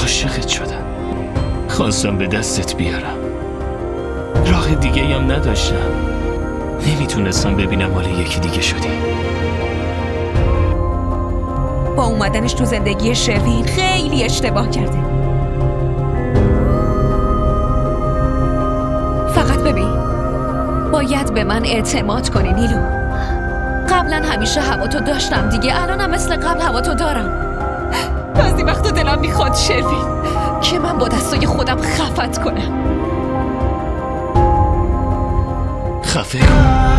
عاشقت شدم، خواستم به دستت بیارم، راه دیگه هم نداشتم، نمیتونستم ببینم حالا یکی دیگه شدی. با اومدنش تو زندگی شروین خیلی اشتباه کرده. فقط ببین، باید به من اعتماد کنی نیلو. قبلا همیشه هواتو داشتم دیگه، الانم مثل قبل هواتو دارم. بعضی وقتا دلم میخواد شروین که من با دستای خودم خفت کنم. خفه کن.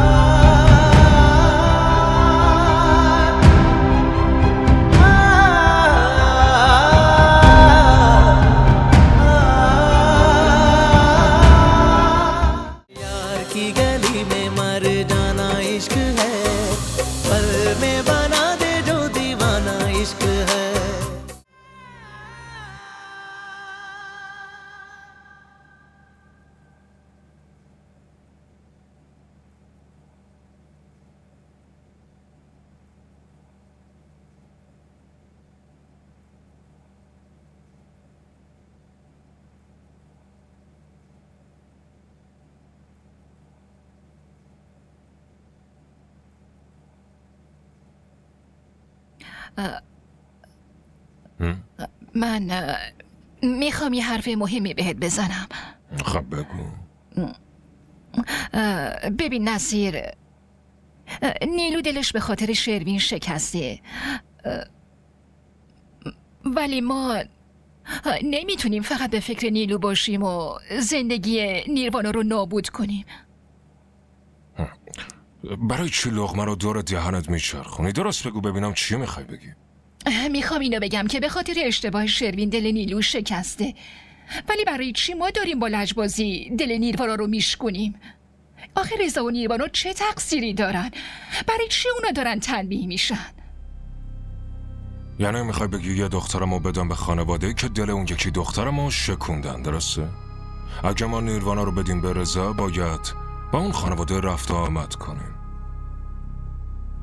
من میخوام یه حرف مهمی بهت بزنم. خب بگو. ببین نصیر، نیلو دلش به خاطر شروین شکسته، ولی ما نمیتونیم فقط به فکر نیلو باشیم و زندگی نیروانا رو نابود کنیم. برای چی لقمه رو دور دهنت میچرخونی؟ درست بگو ببینم چی میخوای بگی. میخوام اینو بگم که به خاطر اشتباه شروین دل نیلو شکسته، ولی برای چی ما داریم با لجبازی دل نیروانا رو میشکنیم؟ آخه رضا و نیروانا چه تقصیری دارن؟ برای چی اونا دارن تنبیه میشن؟ یعنی میخوای بگی یه دخترمو بدم به خانواده‌ای که دل اون یکی دخترمو شکوندن، درسته؟ اگه ما نیروانا رو بدیم به رضا، باید با اون خانواده رفت و آمد کنیم.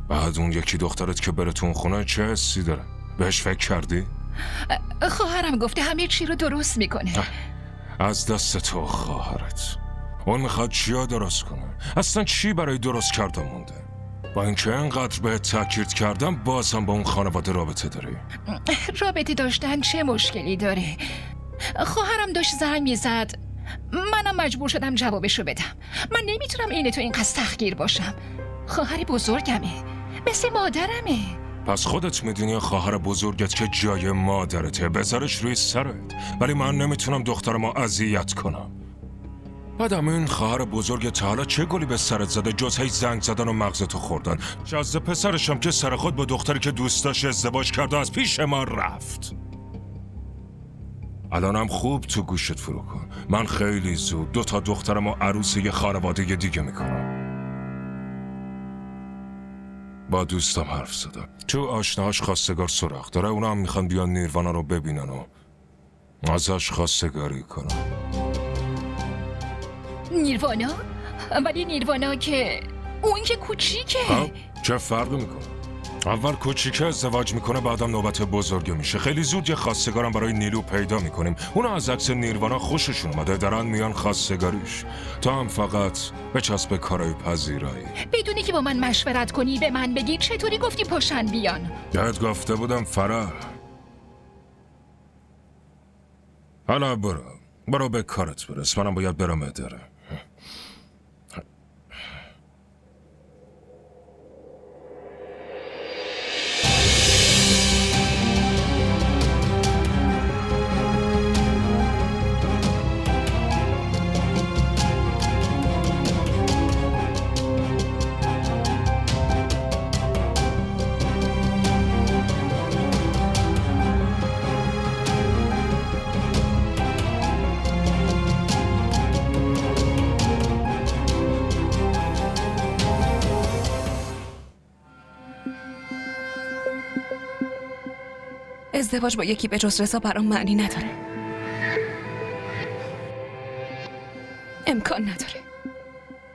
بعد اون یکی دخترت که بره تو اون خونه چه حسی داره؟ بهش فکر کردی؟ خواهرم گفته همه چی رو درست میکنه. از دست تو خواهرت. اون میخواد چیا درست کنه؟ اصلا چی برای درست کردن مونده؟ با اینکه اینقدر بهت تاکید کردم باز هم با اون خانواده رابطه داری. رابطه داشتن چه مشکلی داره؟ خواهرم داشت زنگ میزد، منم مجبور شدم جوابشو بدم. من نمیتونم عین تو اینقدر سختگیر باشم. خواهر بزرگمه، مثل مادرمه. پس خودت میدونی خواهر بزرگت که جای مادرته، بذارش روی سرت. ولی من نمیتونم دخترمو اذیت کنم. بعدم این خواهر بزرگت حالا چه گلی به سرت زده جز هی زنگ زدن و مغزتو خوردن؟ جز پسرشم که سر خود با دختری که دوست داشت ازدواج کرده از پیش ما رفت. الانم خوب تو گوشت فرو کن. من خیلی زود 2 تا دخترمو عروس یه خانواده دیگه میکنم. با دوستم حرف زدم، تو آشناهاش خواستگار سراغ داره، اونا هم میخوان بیان نیروانا رو ببینن و ازش خواستگاری کنن. نیروانا؟ ولی نیروانا که اون که کوچیکه. چه فرقی میکنه؟ اول کوچیکه ازدواج میکنه، بعدم نوبت بزرگه میشه. خیلی زود یه خواستگارم برای نیلو پیدا میکنیم. اونا از عکس نیروانا خوششون اومده، دارن میان خواستگاریش. تو هم فقط بچسب کارای پذیرایی. بدونی که با من مشورت کنی به من بگی چطوری گفتی پاشن بیان؟ یاد گفته بودم فرح. حالا برو به کارت برس، منم باید برم اداره. ازدواج با یکی به جز رضا برام معنی نداره.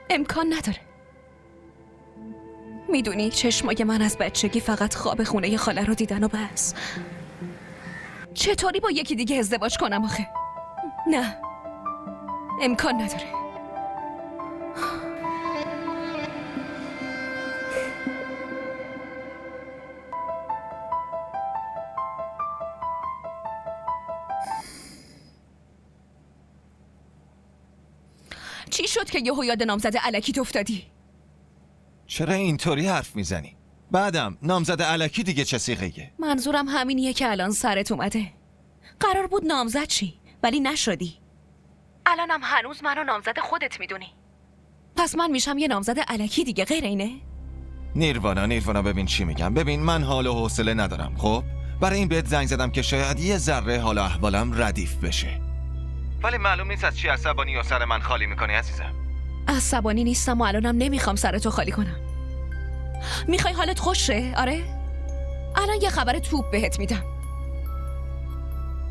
امکان نداره. میدونی چشمای من از بچگی فقط خواب خونه خاله رو دیدن و بس. چطوری با یکی دیگه ازدواج کنم آخه؟ نه، امکان نداره. چی شد که یهو یاد نامزد الکیت افتادی؟ چرا اینطوری حرف میزنی؟ بعدم نامزد الکی دیگه چه صیغه‌ایه؟ منظورم همینیه که الان سرت اومده. قرار بود نامزد چی؟ ولی نشدی. الانم هنوز منو نامزد خودت میدونی. پس من میشم یه نامزد الکی دیگه، غیر اینه؟ نیروانا ببین چی میگم. ببین من حال و حوصله ندارم. خب برای این بهت زنگ زدم که شاید یه ذره حال و احوالم ردیف بشه. ولی معلوم نیست از چی عصبانی و سر من خالی میکنی عزیزم. عصبانی نیستم و الانم نمیخوام سرتو خالی کنم. میخوای حالت خوش شه؟ آره؟ الان یه خبر توپ بهت میدم.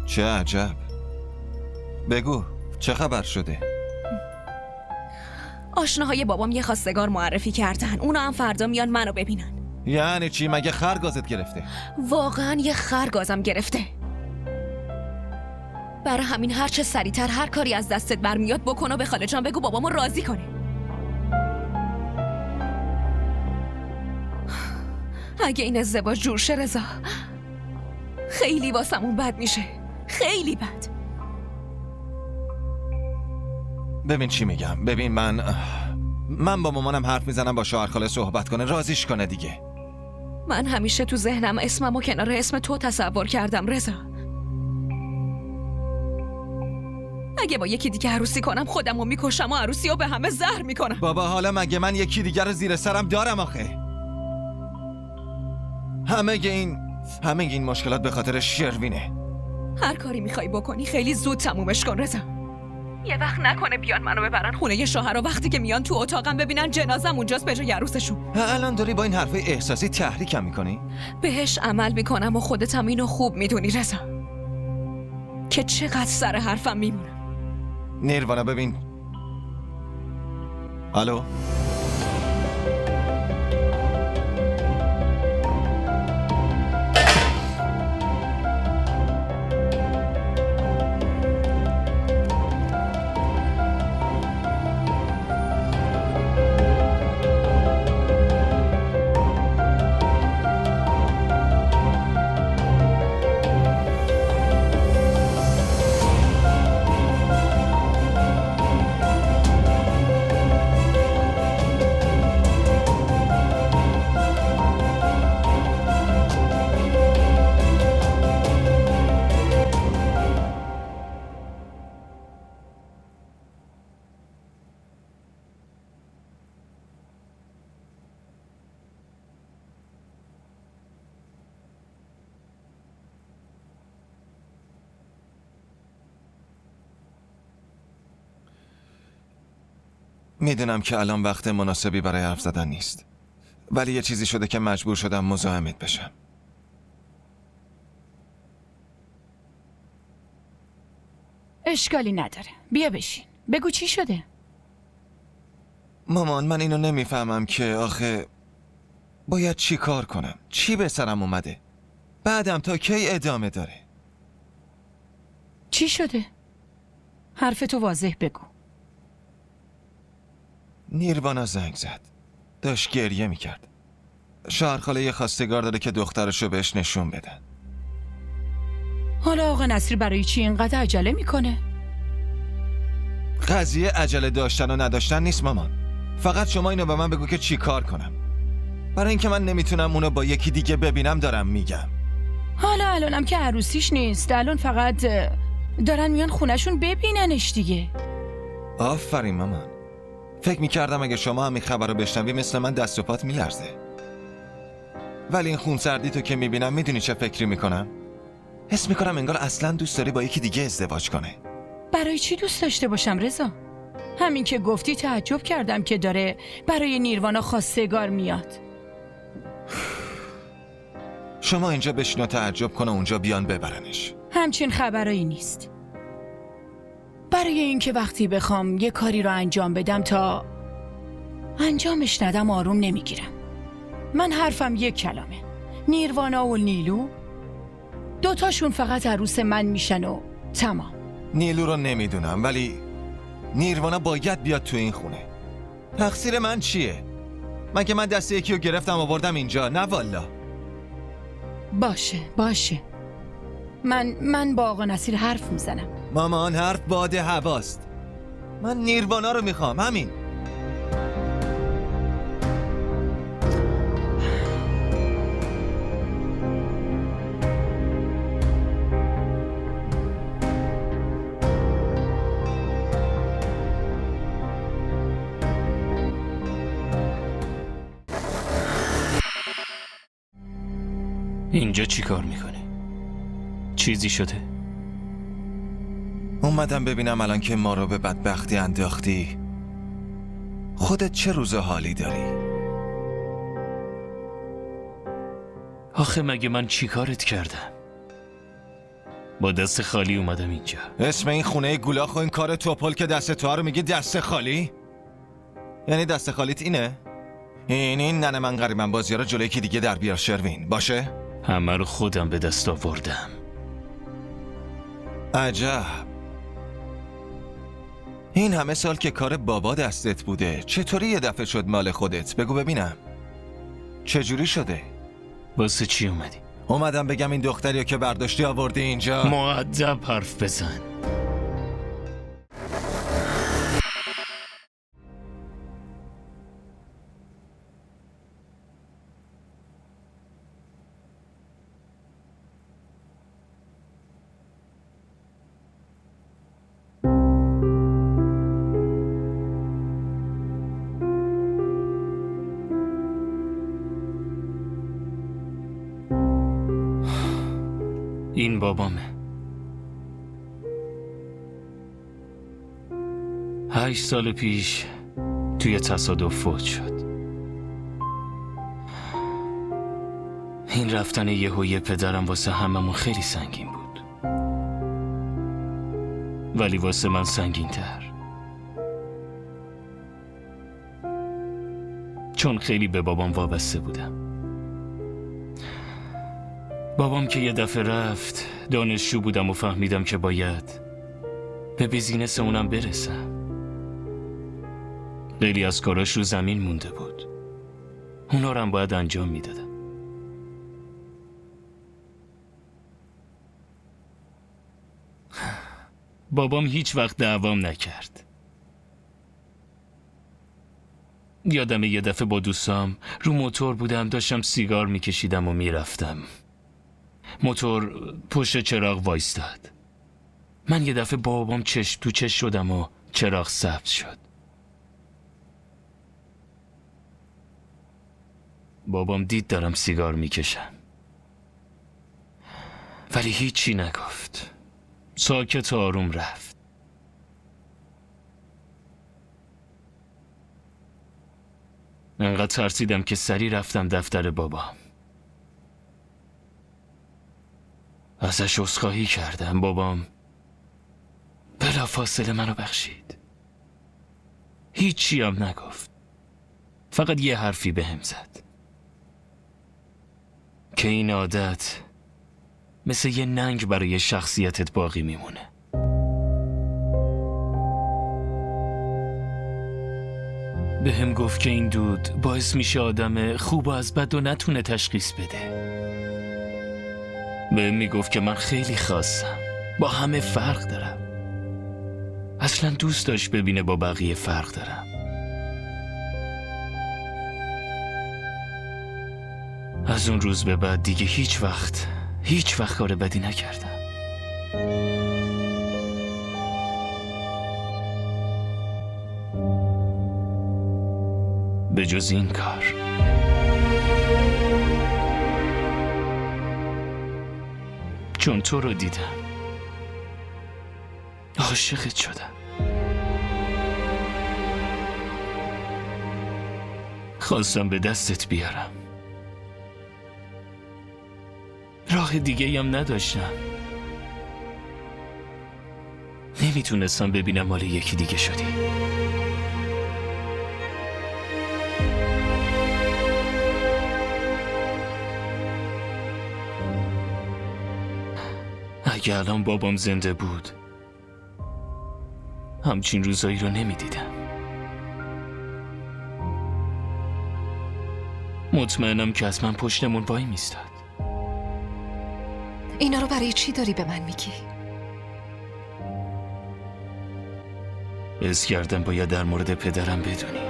چه عجب. بگو چه خبر شده؟ آشناهای بابام یه خواستگار معرفی کردن. اونا هم فردا میان منو ببینن. یعنی چی؟ مگه خرگازت گرفته؟ واقعا یه خرگازم گرفته. برای همین هرچه سریعتر هر کاری از دستت برمیاد بکن و به خاله جان بگو بابامو راضی کنه. اگه این ازدواج جور شه رضا، خیلی واسمون بد میشه. خیلی بد. ببین چی میگم. ببین من با مامانم حرف میزنم با شوهرخاله صحبت کنه، راضیش کنه دیگه. من همیشه تو ذهنم اسممو کنار اسم تو تصور کردم رضا. اگه با یکی دیگه عروسی کنم خودمو میکشم و عروسی رو به همه زهر میکنم. بابا حالا مگه من یکی دیگر رو زیر سرم دارم آخه؟ همه این مشکلات به خاطر شروینه. هر کاری میخوای بکنی خیلی زود تمومش کن رضا. یه وقت نکنه بیان منو ببرن خونه یه شوهر و وقتی که میان تو اتاقم ببینن جنازم اونجاست به جای عروسشون. الان داری با این حرفای احساسی تحریکم میکنی؟ بهش عمل میکنم و خودت هم اینو خوب میدونی رضا که چقدر سر حرفم میمونم. نیروانا ببین. الو؟ میدونم که الان وقت مناسبی برای حرف زدن نیست، ولی یه چیزی شده که مجبور شدم مزاحمت بشم. اشکالی نداره، بیا بشین. بگو چی شده؟ مامان من اینو نمیفهمم که آخه باید چی کار کنم؟ چی به سرم اومده؟ بعدم تا کی ادامه داره؟ چی شده؟ حرفتو واضح بگو. نیروانا زنگ زد. داشت گریه میکرد. شوهرخاله یه خواستگار داره که دخترشو بهش نشون بدن. حالا آقا نصیر برای چی اینقدر عجله میکنه؟ قضیه عجله داشتن و نداشتن نیست مامان. فقط شما اینو به من بگو که چی کار کنم. برای اینکه من نمیتونم اونو با یکی دیگه ببینم دارم میگم. حالا الانم که عروسیش نیست، الان فقط دارن میان خونشون ببیننش دیگه. آفرین مامان. فکر میکردم اگه شما هم این خبر رو بشنوی مثل من دست و پات میلرزه. ولی این خونسردی تو که میبینم میدونی چه فکری میکنم؟ حس میکنم انگار اصلا دوست داری با یکی دیگه ازدواج کنه. برای چی دوست داشته باشم رضا؟ همین که گفتی تعجب کردم که داره برای نیروانا خواستگار میاد. شما اینجا بشین و تعجب کن و اونجا بیان ببرنش. همچین خبرایی نیست. برای اینکه وقتی بخوام یه کاری رو انجام بدم تا انجامش ندم آروم نمیگیرم. من حرفم یک کلامه. نیروانا و نیلو دوتاشون فقط عروس من میشن و تمام. نیلو رو نمیدونم، ولی نیروانا باید بیاد تو این خونه. تقصیر من چیه؟ مگه من دست یکی رو گرفتم آوردم اینجا؟ نه والا. باشه من با آقا نصیر حرف میزنم. مامان، حرف باد هواست. من نیروانا رو میخوام، همین. اینجا چی کار میکنی؟ چیزی شده؟ اومدم ببینم الان که ما رو به بدبختی انداختی خودت چه روز حالی داری؟ آخه مگه من چی کارت کردم؟ با دست خالی اومدم اینجا. اسم این خونه گولاخ و این کار توپل که دست تو رو میگی دست خالی؟ یعنی دست خالیت اینه؟ این ننه من غریبم بازی رو جلوی کی دیگه در بیار شروین، باشه؟ همه رو خودم به دست آوردم. عجب. این همه سال که کار بابا دستت بوده چطوری یه دفعه شد مال خودت؟ بگو ببینم چجوری شده؟ واسه چی اومدی؟ اومدم بگم این دختری که برداشتی آوردی اینجا. مؤدب حرف بزن. این بابامه. 8 سال پیش توی تصادف فوت شد. این رفتن یهویی پدرم واسه هممون خیلی سنگین بود، ولی واسه من سنگین تر، چون خیلی به بابام وابسته بودم. بابام که یه دفعه رفت، دانشجو بودم و فهمیدم که باید به بیزینس اونم برسم. خیلی از کاراش رو زمین مونده بود، اونا رو هم باید انجام میدادم. بابام هیچ وقت دعوام نکرد. یادم یه دفعه با دوستام رو موتور بودم، داشتم سیگار میکشیدم و میرفتم. موتور پشت چراغ وایستاد. من یه دفعه با بابام چشم تو چشم شدم و چراغ سبز شد. بابام دید دارم سیگار میکشم، ولی هیچی نگفت. ساکت و آروم رفت. انقدر ترسیدم که سریع رفتم دفتر بابام. ازش عذرخواهی کردم. بابام بلافاصله منو بخشید. هیچی هم نگفت، فقط یه حرفی بهم زد که این عادت مثل یه ننگ برای شخصیتت باقی میمونه. بهم گفت که این دود باعث میشه آدم خوب و از بد و نتونه تشخیص بده. بهم میگفت که من خیلی خاصم، با همه فرق دارم. اصلا دوست داشت ببینه با بقیه فرق دارم. از اون روز به بعد دیگه هیچ وقت کار بدی نکردم. به جز این کار. چون تو رو دیدم، عاشقت شدم. خواستم به دستت بیارم. راه دیگه هم نداشتم. نمیتونستم ببینم مال یکی دیگه شدی. اگه الان بابام زنده بود همچین روزایی رو نمیدیدم. مطمئنم که از من پشتمون وای میستاد. اینا رو برای چی داری به من میگی؟ حس کردم باید در مورد پدرم بدونی.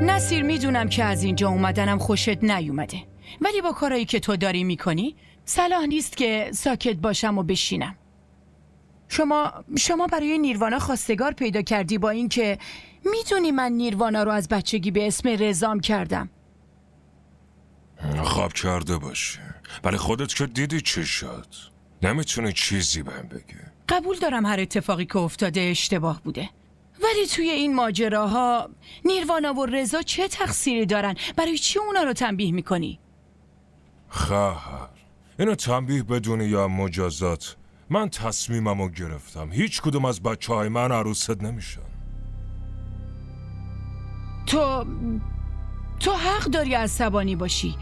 نصیر، میدونم که از اینجا اومدنم خوشت نیومده، ولی با کارایی که تو داری میکنی صلاح نیست که ساکت باشم و بشینم. شما برای نیروانا خواستگار پیدا کردی، با اینکه میدونی من نیروانا رو از بچگی به اسم رضام کردم. خواب کرده باشه، ولی خودت که دیدی چی شد. نمیتونی چیزی بهم بگی. قبول دارم هر اتفاقی که افتاده اشتباه بوده، ولی توی این ماجراها نیروانا و رضا چه تقصیری دارن؟ برای چی اونا رو تنبیه میکنی؟ خواهر، اینو تنبیه بدونی یا مجازات، من تصمیممو گرفتم. هیچ کدوم از بچه‌های من عروست نمیشن. تو حق داری عصبانی باشی.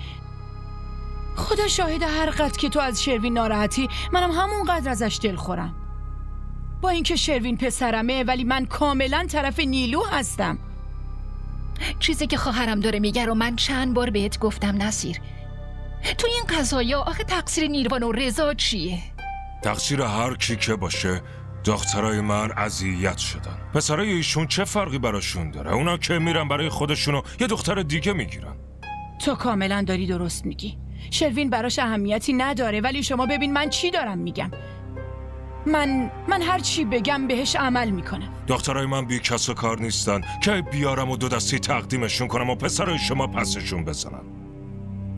خدا شاهد، هر قدر که تو از شروین ناراحتی منم همون قدر ازش دلخورم. با اینکه شروین پسرمه، ولی من کاملا طرف نیلو هستم. چیزی که خواهرم داره میگه رو من چند بار بهت گفتم نصیر. تو این قضایا آخه تقصیر نیروانا و رضا چیه؟ تقصیر هر کی که باشه، دخترای من اذیت شدن. پسرای ایشون چه فرقی براشون داره؟ اونا که میرن برای خودشونو یه دختر دیگه میگیرن. تو کاملا داری درست میگی. شروین براش اهمیتی نداره، ولی شما ببین من چی دارم میگم. من هر چی بگم بهش عمل میکنم. دخترای من بی کس و کار نیستن که بیارم و دو دستی تقدیمشون کنم و پسرای شما پسشون بزنن.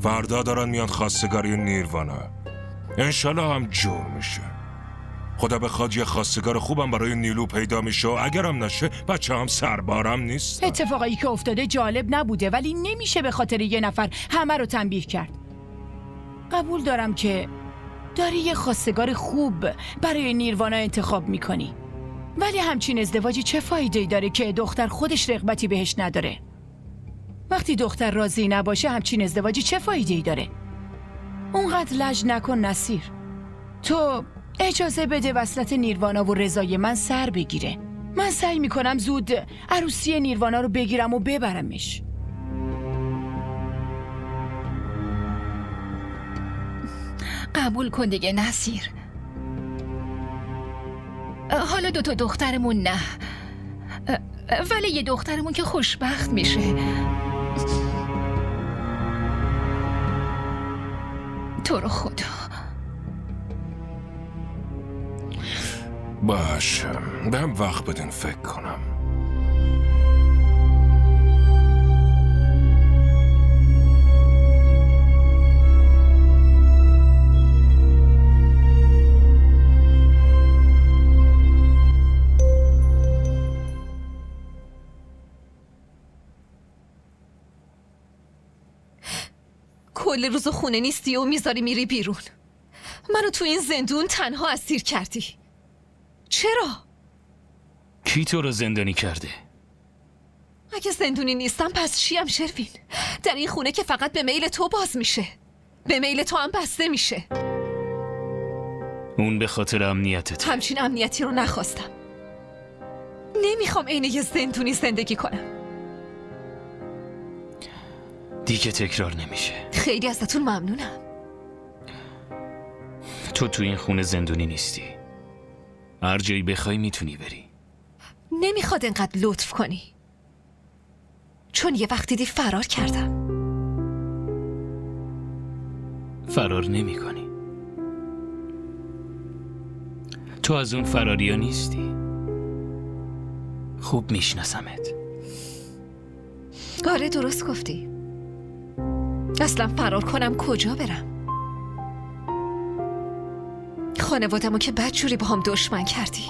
فردا دارن میان خواستگاری نیروانا. انشالله هم جور میشه. خدا بخواد یه خواستگار خوبم برای نیلو پیدا میشه و اگرم نشه بچه هم سربارم نیست. اتفاقایی که افتاده جالب نبوده، ولی نمیشه به خاطر یه نفر همه رو تنبیه کرد. قبول دارم که داری یه خواستگار خوب برای نیروانا انتخاب میکنی، ولی همچین ازدواجی چه فایده‌ای داره که دختر خودش رغبتی بهش نداره؟ وقتی دختر راضی نباشه همچین ازدواجی چه فایده‌ای داره؟ اونقدر لج نکن نصیر. تو اجازه بده وصلت نیروانا و رضای من سر بگیره. من سعی میکنم زود عروسی نیروانا رو بگیرم و ببرمش. قبول کن دیگه نصیر. حالا 2 تا دخترمون نه، ولی یه دخترمون که خوشبخت میشه. تو رو خدا. باشه، بهم وقت بدین فکر کنم. کل روز خونه نیستی و میذاری میری بیرون. منو تو این زندون تنها اسیر کردی. چرا؟ کی تو رو زندانی کرده؟ اگه زندونی نیستم پس چیم شروین؟ در این خونه که فقط به میل تو باز میشه، به میل تو هم بسته میشه. اون به خاطر امنیتت. همچین امنیتی رو نخواستم. نمیخوام عین یه زندونی زندگی کنم. دیگه تکرار نمیشه. خیلی ازتون ممنونم. تو این خونه زندونی نیستی. هر جایی بخوای میتونی بری. نمیخواد انقدر لطف کنی، چون یه وقت دیدی فرار کردم. فرار نمی کنی. تو از اون فراریا نیستی. خوب میشناسمت. آره درست گفتی. اصلا فرار کنم کجا برم؟ خانوادمو که بدجوری با هم دشمن کردی.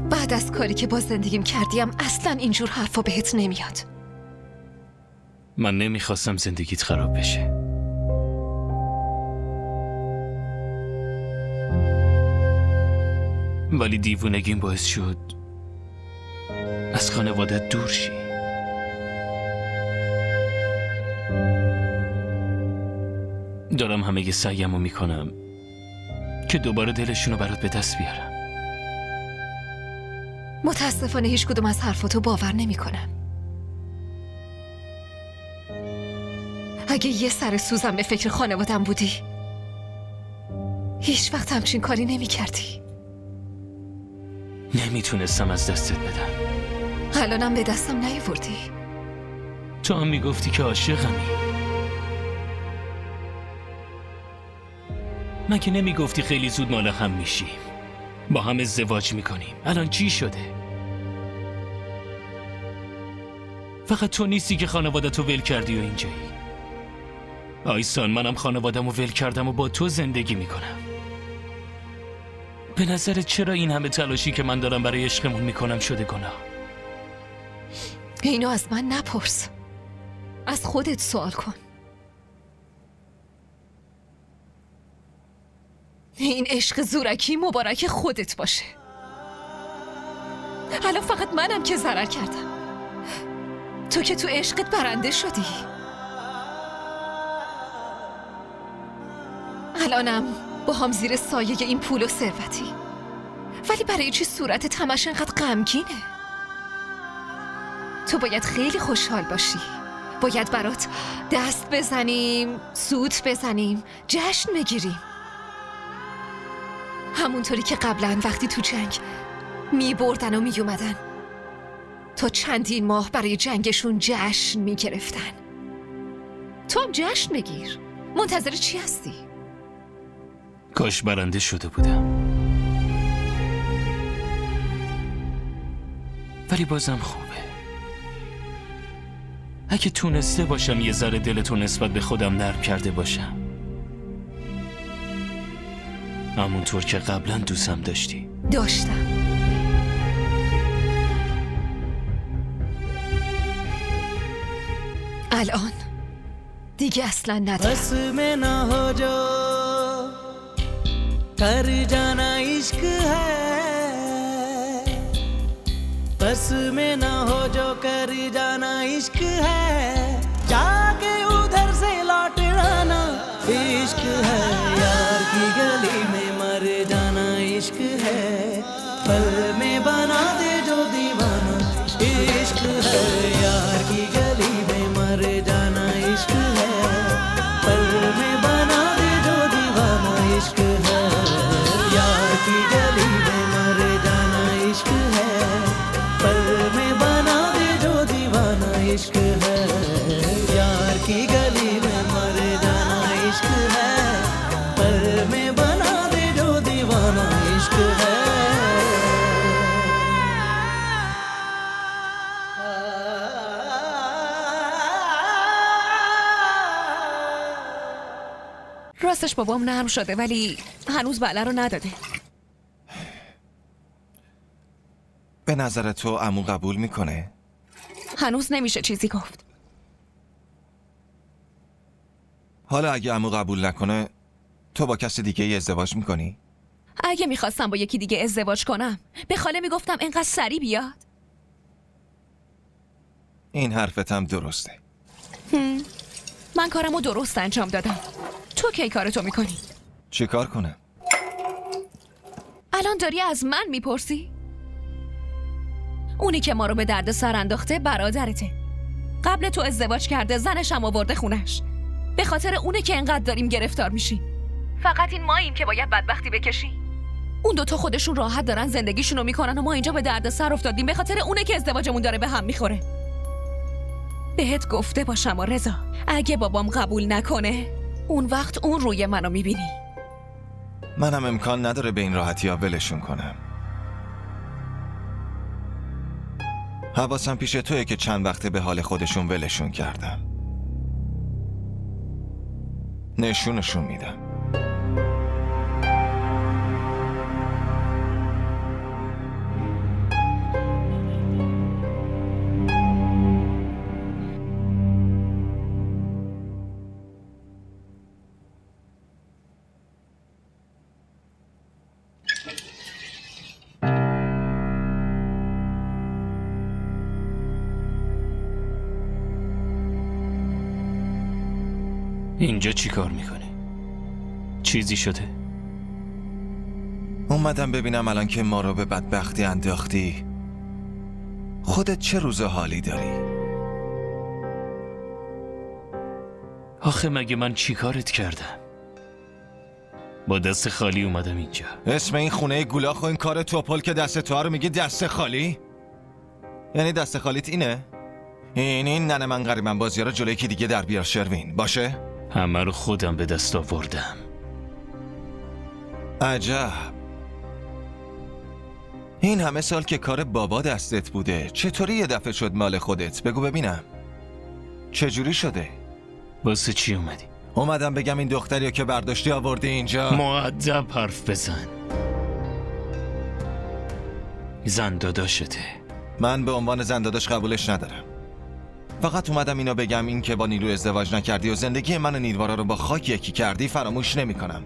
بعد از کاری که با زندگیم کردیم اصلا اینجور حرفا بهت نمیاد. من نمیخواستم زندگیت خراب بشه. ولی دیوونگیم باعث شد از خانوادت دور شی. دارم همه سعیمو میکنم که دوباره دلشونو برات به دست بیارم. متاسفانه هیچ کدوم از حرفاتو باور نمیکنم. اگه یه سر سوزم به فکر خانوادم بودی هیچ وقت همچین کاری نمیکردی. نمیتونستم از دستت بدم. الانم به دستم نیاوردی. تو هم میگفتی که عاشقمی. من که نمیگفتی خیلی زود مال هم میشیم، با هم ازدواج میکنیم. الان چی شده؟ فقط تو نیستی که خانوادتو ول کردی و اینجایی. آیسان، منم خانوادمو ول کردم و با تو زندگی میکنم. به نظرت چرا این همه تلاشی که من دارم برای عشقمون میکنم شده گناه؟ اینو از من نپرس، از خودت سوال کن. این عشق زورکی مبارک خودت باشه. الان فقط منم که ضرر کردم، تو که تو عشقت برنده شدی. الانم با هم زیر سایه این پول و ثروتی، ولی برای چی صورتت همش انقدر غمگینه؟ تو باید خیلی خوشحال باشی. باید برات دست بزنیم، سوت بزنیم، جشن بگیریم، همونطوری که قبلا وقتی تو جنگ می بردن و می اومدن تا چندین ماه برای جنگشون جشن می گرفتن. تو هم جشن بگیر. منتظر چی هستی؟ کاش برنده شده بودم، ولی بازم خوبه. اگه تونسته باشم یه ذره دلتو نسبت به خودم نرم کرده باشم، همونطور که قبلا دوستم داشتی. داشتم. الان دیگه اصلا ندارم. बस में ना हो जो कर जाना इश्क है, बस में ना हो जो कर जाना इश्क है, जाके उधर से लौट आना इश्क है, यार की गली में मर जाना इश्क है, पल में बना दे जो दीवाना इश्क है, यार की गली में मर जाना इश्क है, पल में बना दे जो दीवाना इश्क है, यार की गली में मर जाना इश्क है, पल में बना दे जो दीवाना इश्क है, यार की गली में मर जाना इश्क है, पल में बना दे जो दीवाना इश्क है. راستش بابام نرم شده ولی هنوز بله رو نداده. به نظر تو عمو قبول میکنه؟ هنوز نمیشه چیزی گفت. حالا اگه عمو قبول نکنه تو با کسی دیگه ای ازدواج میکنی؟ اگه میخواستم با یکی دیگه ازدواج کنم به خاله میگفتم انقدر سریع بیاد. این حرفت هم درسته. من کارمو درست انجام دادم. تو کی کارتو میکنی؟ چی کار کنم؟ الان داری از من میپرسی؟ اونی که ما رو به درد سر انداخته برادرته. قبل تو ازدواج کرده، زنش هم آورده خونش. به خاطر اونه که انقدر داریم گرفتار میشیم. فقط این ماییم که باید بدبختی بکشیم. اون دوتا خودشون راحت دارن زندگیشونو میکنن و ما اینجا به درد سر افتادیم به خاطر اونه که ازدواجمون داره به هم میخوره. بهت گفته باشم رضا، اگه بابام قبول نکنه اون وقت اون روی منو میبینی. منم امکان نداره به این راحتی ها ولشون کنم. حواسم پیش توئه که چند وقته به حال خودشون ولشون کردم. نشونشون میدم. اینجا چی کار میکنی؟ چیزی شده؟ اومدم ببینم الان که ما رو به بدبختی انداختی خودت چه روز حالی داری؟ آخه مگه من چی کارت کردم؟ با دست خالی اومدم اینجا. اسم این خونه گولاخ و این کار توپل که دست تو رو میگی دست خالی؟ یعنی دست خالیت اینه؟ این ننه من غریبم بازی رو جلوی کی دیگه در بیار شروین باشه؟ همه رو خودم به دست آوردم. عجب. این همه سال که کار بابا دستت بوده چطوری یه دفعه شد مال خودت؟ بگو ببینم چجوری شده؟ واسه چی اومدی؟ اومدم بگم این دختری که برداشتی آوردی اینجا. مؤدب حرف بزن. زن داداشته. من به عنوان زن داداش قبولش ندارم. فقط اومدم اینو بگم این که با نیلو ازدواج نکردی و زندگی من و نیلوارا رو با خاک یکی کردی فراموش نمی کنم.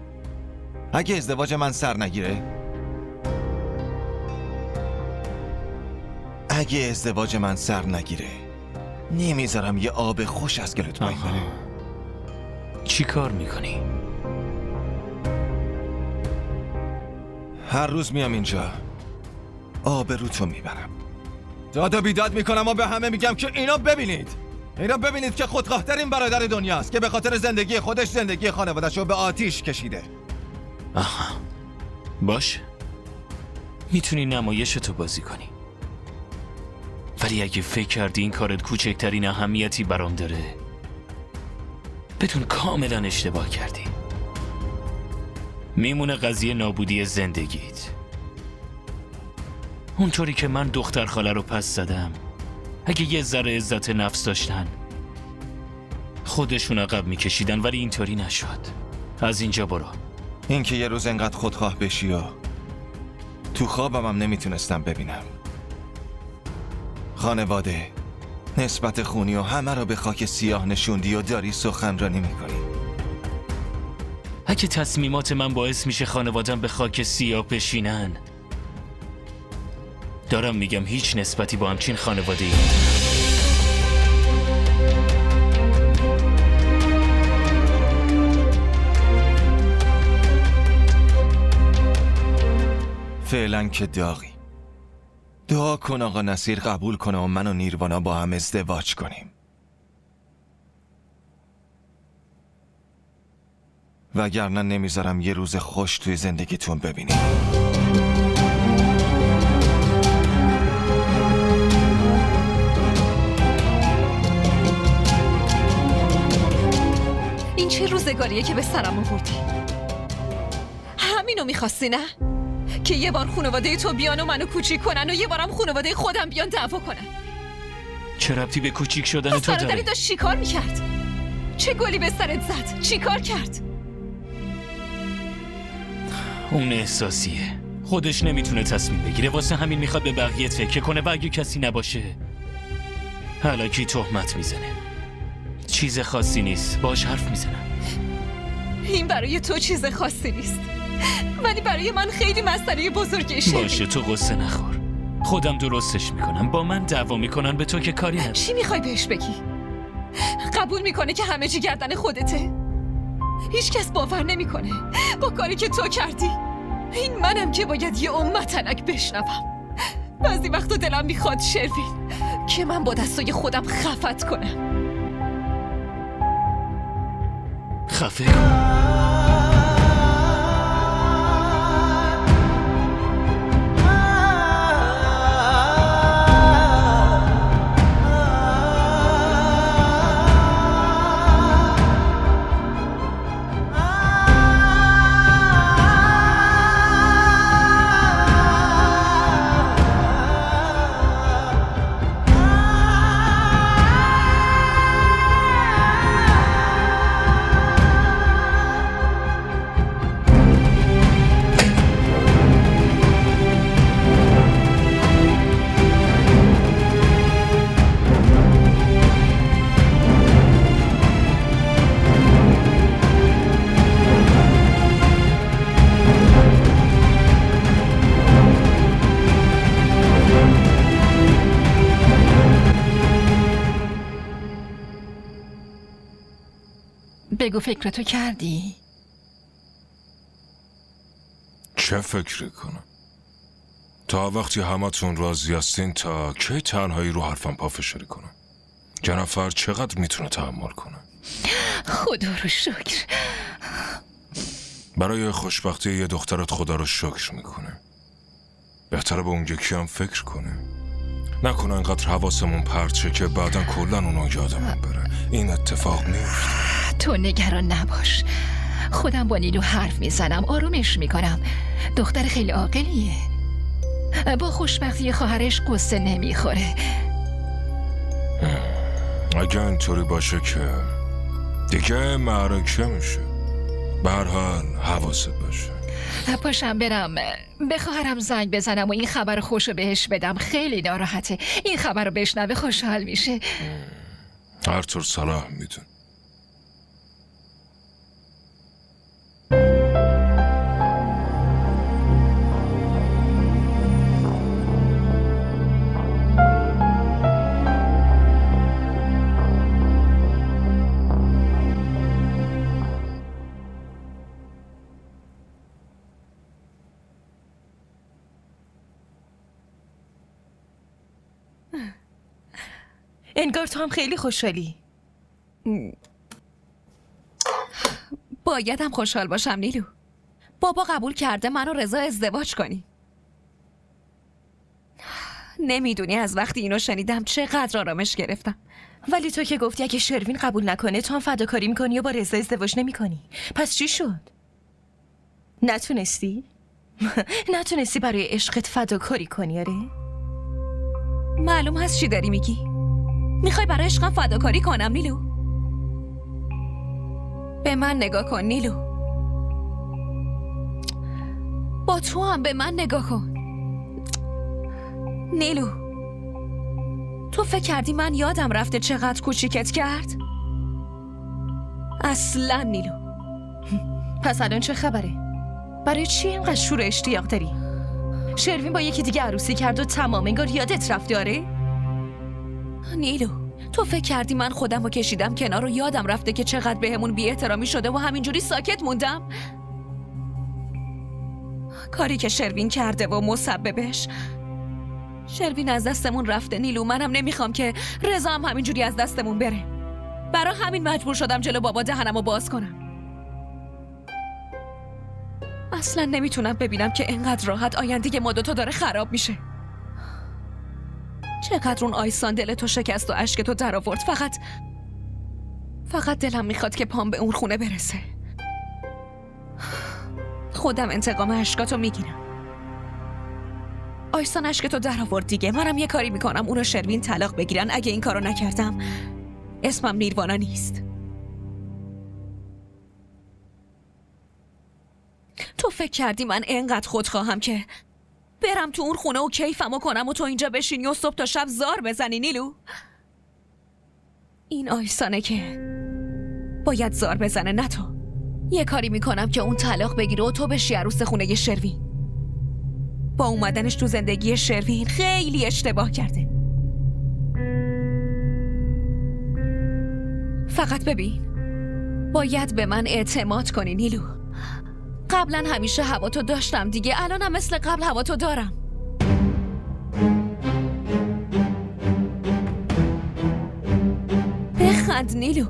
اگه ازدواج من سر نگیره نمیذارم یه آب خوش از گلت پایین بره. چی کار میکنی؟ هر روز میام اینجا آبروتو میبرم، داد و بیداد میکنم و به همه میگم که اینا ببینید که خودخواه‌ترین برادر دنیاست که به خاطر زندگی خودش زندگی خانواده‌شو رو به آتیش کشیده. آها باش، میتونی نمایشتو بازی کنی، ولی اگه فکر کردی این کارت کوچکترین اهمیتی برام داره بدون کاملا اشتباه کردی. میمونه قضیه نابودی زندگیت. اونطوری که من دختر خاله رو پس زدم، اگه یه ذره عزت نفس داشتن خودشون عقب میکشیدن، ولی اینطوری نشد. از اینجا برو. این که یه روز انقدر خودخواه بشی و تو خوابم هم نمیتونستم ببینم. خانواده، نسبت خونی و همه رو به خاک سیاه نشوندی و داری سخنرانی میکنی. اگه تصمیمات من باعث میشه خانوادم به خاک سیاه بشینن، دارم میگم هیچ نسبتی با همچین خانواده‌ای ندارم. فعلا که داغی. دعا کن آقا نصیر قبول کنه و من و نیروانا با هم ازدواج کنیم، وگرنه نمیذارم یه روز خوش توی زندگیتون ببینیم. این چه روزگاریه که به سرم آوردی؟ همینو میخواستی نه؟ که یه بار خانواده تو بیان و منو کوچیک کنن و یه بارم خانواده خودم بیان دعوا کنن. چه ربطی به کوچیک شدن پس تو داره؟ برادری داشت چی کار میکرد؟ چه گلی به سرت زد؟ چی کار کرد؟ اون احساسیه، خودش نمیتونه تصمیم بگیره، واسه همین میخواد به بقیه فکر کنه و اگه کسی نباشه الکی تهمت میزنه. چیز خاصی نیست، باش حرف میزنم. این برای تو چیز خاصی نیست، ولی برای من خیلی مسئله بزرگی شده. باشه تو قصه نخور، خودم درستش میکنم. با من دعوا میکنن، به تو که کاری نداره. چی میخوای بهش بگی؟ قبول میکنه که همه چی گردن خودته؟ هیچ کس باور نمیکنه با کاری که تو کردی. این منم که باید یه امتنک بشنوم. بعضی وقتا دلم میخواد شروین که من با دستای خودم خفت کنم. خفه کن. بگو فکرتو کردی؟ چه فکری کنم؟ تا وقتی همتون راضی هستین تا کی تنهایی رو حرفم پافشاری کنم؟ جنفر چقدر میتونه تحمل کنه؟ خدا رو شکر. برای خوشبختی یه دخترت خدا رو شکر میکنه. بهتره به اون یکی هم فکر کنه. نکنه انقدر حواسمون پرچه که بعدا کلا اونو یادمون بره. این اتفاق میفته. تو نگران نباش. خودم با نیلو حرف میزنم، آرومش میکنم. دختر خیلی عاقلیه. با خوشبختی خواهرش قصه نمیخوره. اگه اینطوری باشه که دیگه معرکه میشه. به هر حال حواست باشه. پاشم برم به خواهرم زنگ بزنم و این خبر خوشو بهش بدم. خیلی ناراحته. این خبر رو بشنوه خوشحال میشه. هر طور صلاح میدون. انگار تو هم خیلی خوشحالی. بایدم خوشحال باشم نیلو. بابا قبول کرده من و رضا ازدواج کنی. نمیدونی از وقتی اینو شنیدم چقدر آرامش گرفتم. ولی تو که گفتی اگه شروین قبول نکنه تو هم فداکاری میکنی و با رضا ازدواج نمیکنی. پس چی شد؟ نتونستی؟ نتونستی برای عشقت فداکاری کنی؟ آره؟ معلوم هست چی داری میگی. میخوای برای عشقم فداکاری کنم نیلو؟ به من نگاه کن نیلو. با تو هم به من نگاه کن نیلو. تو فکر کردی من یادم رفته چقدر کوچیکت کرد؟ اصلا نیلو. پس الان چه خبره؟ برای چی اینقدر شور اشتیاق داری؟ شروین با یکی دیگه عروسی کرد و تمام انگار یادت رفته. آره؟ نیلو تو فکر کردی من خودم رو کشیدم کنار و یادم رفته که چقدر بهمون بی احترامی شده و همینجوری ساکت موندم؟ کاری که شروین کرده و مسببش. شروین از دستمون رفته نیلو. منم نمیخوام که رضا هم همینجوری از دستمون بره. برای همین مجبور شدم جلو بابا دهنمو باز کنم. اصلا نمیتونم ببینم که اینقدر راحت آینده ما دوتا داره خراب میشه. چقدر اون آیسان دل تو شکست و اشک تو در آورد. فقط دلم میخواد که پام به اون خونه برسه. خودم انتقام اشکاتو میگیرم. آیسان اشک تو در آورد دیگه. منم یه کاری میکنم اون رو شروین طلاق بگیرن. اگه این کارو نکردم اسمم نیروانا نیست. تو فکر کردی من اینقدر خودخواهم که برم تو اون خونه و کیفمو کنم و تو اینجا بشینی و صبح تا شب زار بزنی نیلو؟ این آیسانه که باید زار بزنه نه تو. یه کاری میکنم که اون طلاق بگیره و تو بشی عروس خونه شروین. با اومدنش تو زندگی شروین خیلی اشتباه کرده. فقط ببین باید به من اعتماد کنی نیلو. قبلا همیشه هواتو داشتم دیگه. الانم مثل قبل هواتو دارم. بخند نیلو.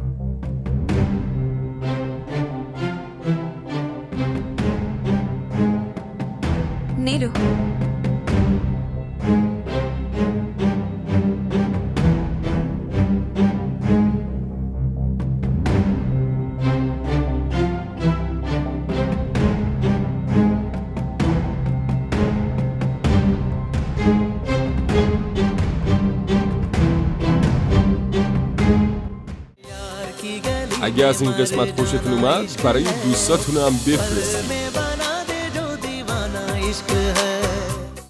نیلو اگه از این قسمت خوشتون اومد برای دوستاتون هم بفرستید. में बना दे जो दीवाना इश्क है